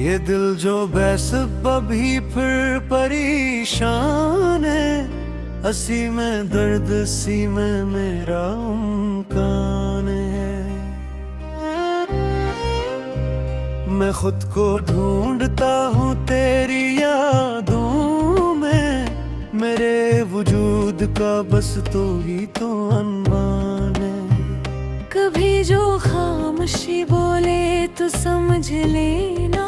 ये दिल जो बेसब्ब ही फिर परेशान है, हंसी में दर्द सी में मेरा मुमकान है। मैं खुद को ढूंढता हूँ तेरी यादों में, मेरे वजूद का बस तू ही तो अनवान है। कभी जो खामोशी बोले तो समझ लेना,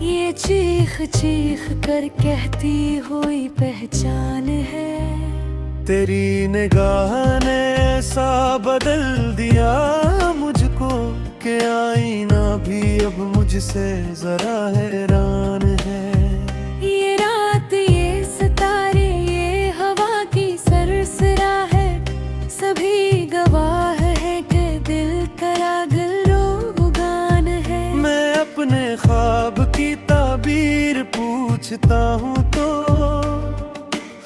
ये चीख चीख कर कहती हुई पहचान है। तेरी निगाह ने ऐसा बदल दिया मुझको कि आईना भी अब मुझसे जरा हैरान है। ये रात, ये सितारे, ये हवा की सरसरा है, सभी गवाह है कि दिल करा गुलगान है। मैं अपने ख्वाब की ताबीर पूछता हूँ तो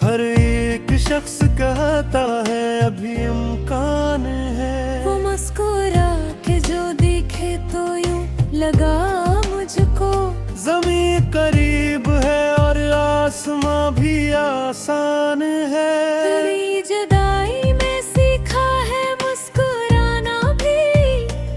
हर एक शख्स कहता है अभी इम्कान है। वो मुस्कुरा के जो दिखे तो यूं लगा मुझको, ज़मीं करीब है और आसमां भी आसान है। तेरी जुदाई में सीखा है मुस्कुराना भी,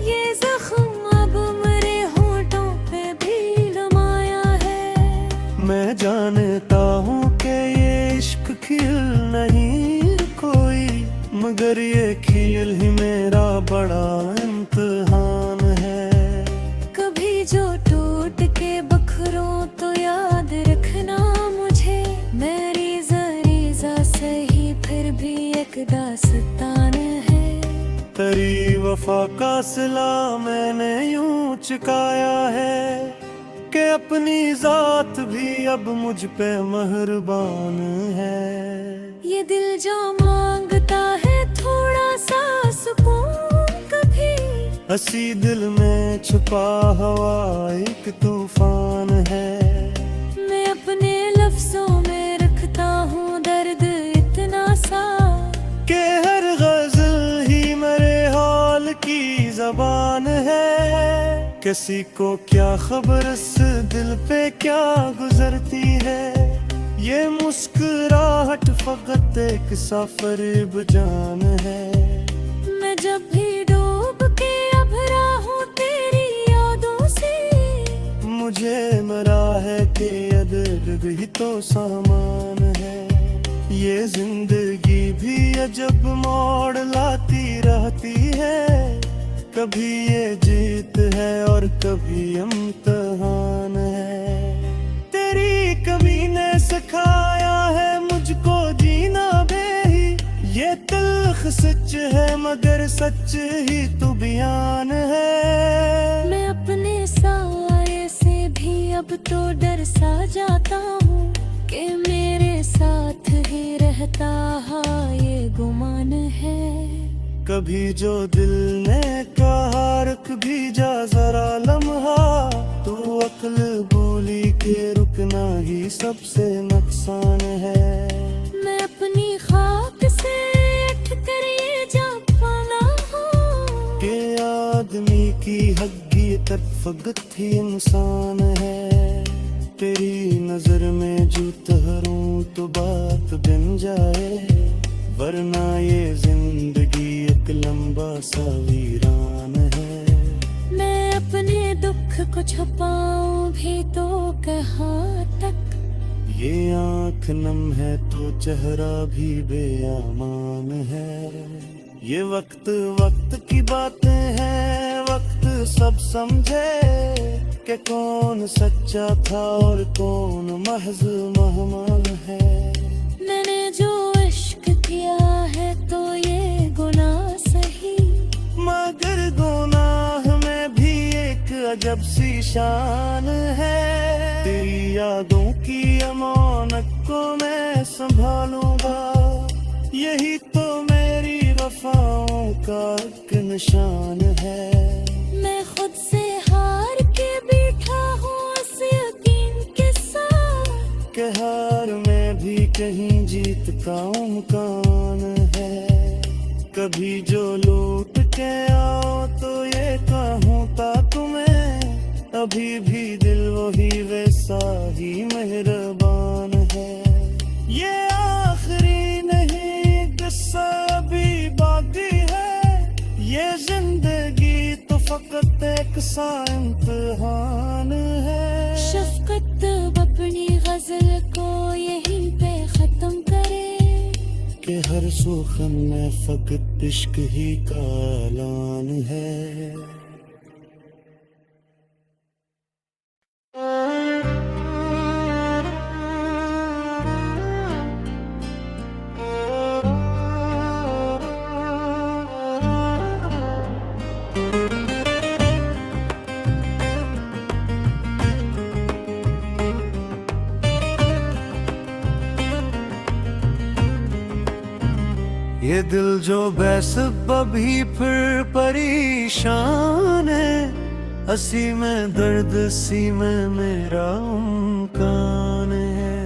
ये जख्म अब मेरे होठों पे भी लमाया है। मैं जानता हूँ कि ये इश्क खिल नहीं कोई, मगर ये खेल ही मेरा बड़ा इम्तिहान है। कभी जो टूट के बखरों तो याद रखना मुझे, मेरी ज़रीज़ा सही फिर भी एक दास्तान है। तेरी वफा का सिला मैंने यूं चुकाया है कि अपनी जात भी अब मुझ पे मेहरबान है। ये दिल जो मांगता है थोड़ा सा सुकून, कभी हंसी दिल में छुपा हवा एक तूफान है। मैं अपने लफ्जों में रखता हूँ दर्द इतना सा कि हर गज़ल ही मेरे हाल की ज़बान है। किसी को क्या खबर इस दिल पे क्या गुजरती है, ये मुस्कुराहट फकत एक साफरिब जान है। मैं जब भी डूब के अभरा हूँ तेरी यादों से, मुझे मरा है कि अदब ही तो सामान है। ये जिंदगी भी अजब मोड़ लाती रहती है, कभी ये जीत है और कभी इम्तिहान है। तेरी कमी ने सिखाया है मुझको जीना बेही, ये तल्ख सच है मगर सच ही तो बयान है। मैं अपने साये से भी अब तो डर सा जाता हूँ कि मेरे साथ ही रहता ये गुमान है। कभी जो दिल ने कहा रुक भी जा जरा लम्हा, तू अक्ल बोली के रुकना ही सबसे नुकसान है। मैं अपनी खाक से उठ कर ये जा पाना हूँ कि आदमी की हकीकत फकत ही इंसान है। तेरी नजर में जो ठहरूं तो बात बन जाए, वरना ये जिंदगी एक लंबा सा वीरान है। मैं अपने दुख को छुपाऊं भी तो कहाँ तक, ये आँख नम है तो चेहरा भी बेअमान है। ये वक्त वक्त की बातें हैं, वक्त सब समझे कि कौन सच्चा था और कौन महज मेहमान है। मैंने जो इश्क किया है तो ये गुनाह सही, मगर गुनाह में भी एक अजब सी शान है। तेरी यादों की अमानत को मैं संभालूंगा, यही तो मेरी वफाओं का एक निशान है। मैं खुद से हार के बैठा हूँ इस यकीन के साथ कि हार में भी कहीं जीत का मुकान है। कभी जो लूट के आओ तो ये कहूँ ता तुम्हें, अभी भी दिल वही एक सा इम्तिहान है। शफकत अब अपनी गजल को यहीं पे खत्म करे, कि हर सुखन में फकत इश्क ही का ऐलान है। ये दिल जो बेसब्ब ही फिर परेशान है, हंसी में दर्द सी में मेरा मुमकान है।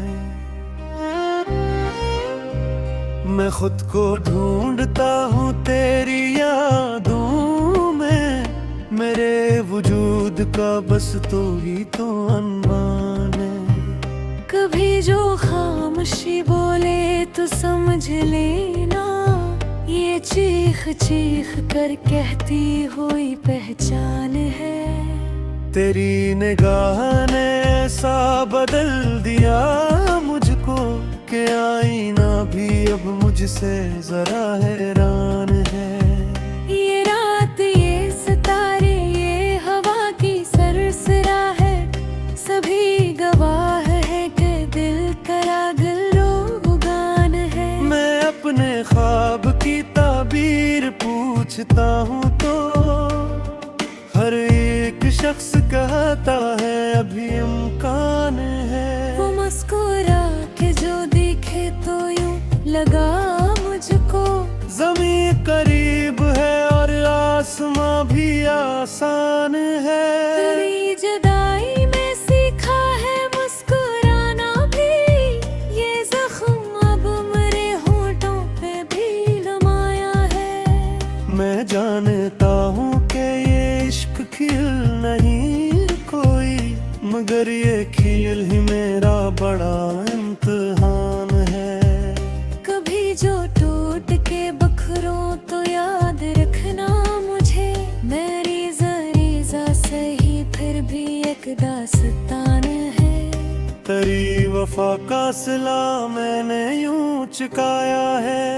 मैं खुद को ढूंढता हूँ तेरी यादों में, मेरे वजूद का बस तू ही तो अनवान है। कभी जो खामोशी बोले तो समझ लेना, ये चीख चीख कर कहती हुई पहचान है। तेरी निगाह ने ऐसा बदल दिया मुझको, कि आईना भी अब मुझसे जरा हैरान है। ये रात, ये सितारे, ये हवा की सरसरा है, सभी गवाह है कि दिल करा गुलगान है। मैं अपने ख्वाब की ताबीर पूछता हूँ तो हर एक शख्स कहता है अभी इम्कान है। वो मुस्कुरा के जो दिखे तो यूं लगा मुझको, ज़मीं करीब है और आसमां भी आसान है। तेरी जुदाई में सीखा है मुस्कुराना भी, ये जख्म अब मेरे होठों पे भी नमाया है। मैं जानता हूँ कि ये इश्क खेल नहीं कोई, मगर ये खेल ही मेरा बड़ा इम्तिहान है। कभी जो टूट के बखरों तो याद रखना मुझे, मेरी ज़रीज़ा सही फिर भी एक दास्तान है। तेरी वफा का सिला मैंने यूं चुकाया है,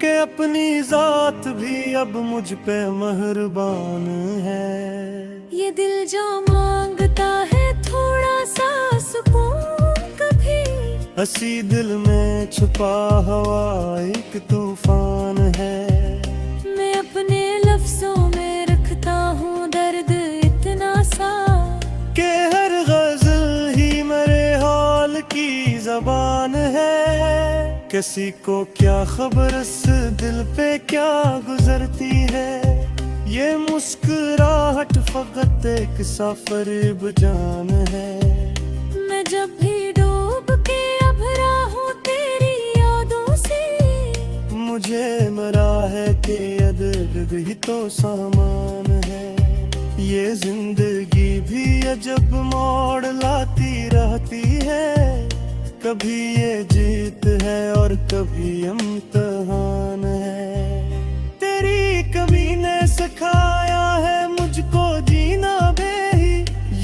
कि अपनी जात भी अब मुझ पे मेहरबान है। ये दिल जो मांगता है थोड़ा सा सुकून, कभी हंसी दिल में छुपा हवा एक तूफान है। मैं अपने लफ्जों में रखता हूँ दर्द इतना सा, कि हर गजल ही मेरे हाल की जबान है। किसी को क्या खबर इस दिल पे क्या गुजरती है, ये मुस्कुराहट फकत एक सफर जान है। मैं जब भी डूब के अभरा हूँ तेरी यादों से, मुझे मरा है कि अदद ही तो सामान है। ये जिंदगी भी अजब मोड़ लाती रहती है, कभी ये जीत है और कभी इम्तिहान है। तेरी कमी ने सिखाया है मुझको जीना बेही,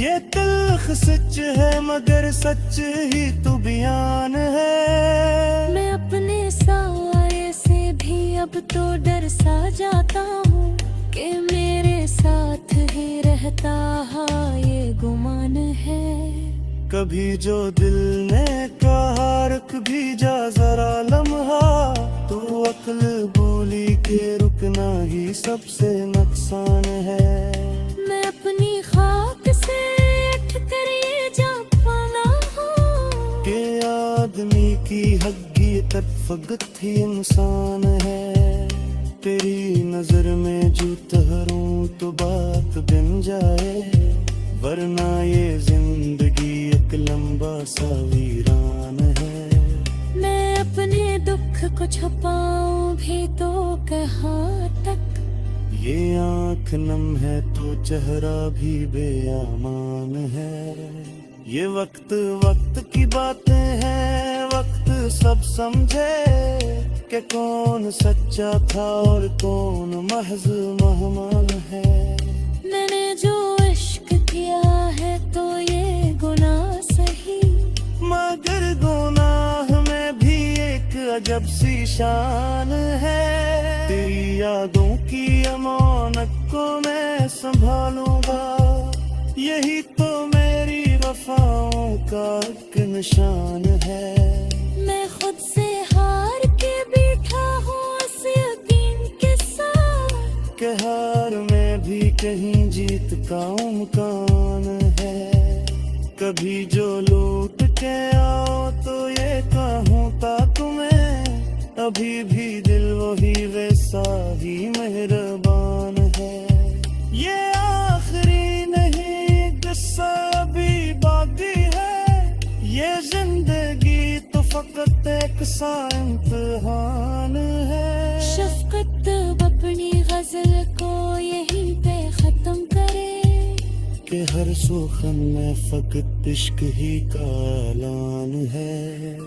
ये तल्ख सच है मगर सच ही तो बयान है। मैं अपने साए से भी अब तो डर सा जाता हूँ, कि मेरे साथ ही रहता ये गुमान है। कभी जो दिल ने कहा रुक भी जा जरा लम्हा, तो अक्ल बोली के रुकना ही सबसे नुकसान है। मैं अपनी खाक से उठ कर ये जाग पाना हूँ, कि आदमी की हकीकत फकत ही इंसान है। तेरी नजर में जो ठहरूं तो बात बन जाए, वरना ये जिंदगी एक लंबा सा वीरान है। मैं अपने दुख को छुपाऊं भी तो कहाँ तक, ये आँख नम है तो चेहरा भी बेअमान है। ये वक्त वक्त की बातें हैं, वक्त सब समझे कि कौन सच्चा था और कौन महज मेहमान है। मैंने जो इश्क किया है तो ये गुनाह सही, मगर गुनाह में भी एक अजब सी शान है। तेरी यादों की अमानत को मैं संभालूंगा, यही तो मेरी वफाओं का एक निशान है। मैं खुद से हार के बैठा हूँ इस यकीन के साथ, कि हार में भी कहीं जीत का इम्कान है। कभी जो लूट के आओ तो ये कहूँ ता तुम्हें, अभी भी दिल वही वैसा ही मेहरबान है। ये आखिरी नहीं किस्सा अभी बाकी है, ये जिंदगी तो फकत एक सा इम्तिहान है। शफकत अपनी गजल को यहीं पे खत्म करे, कि हर सुखन में फकत इश्क ही का ऐलान है।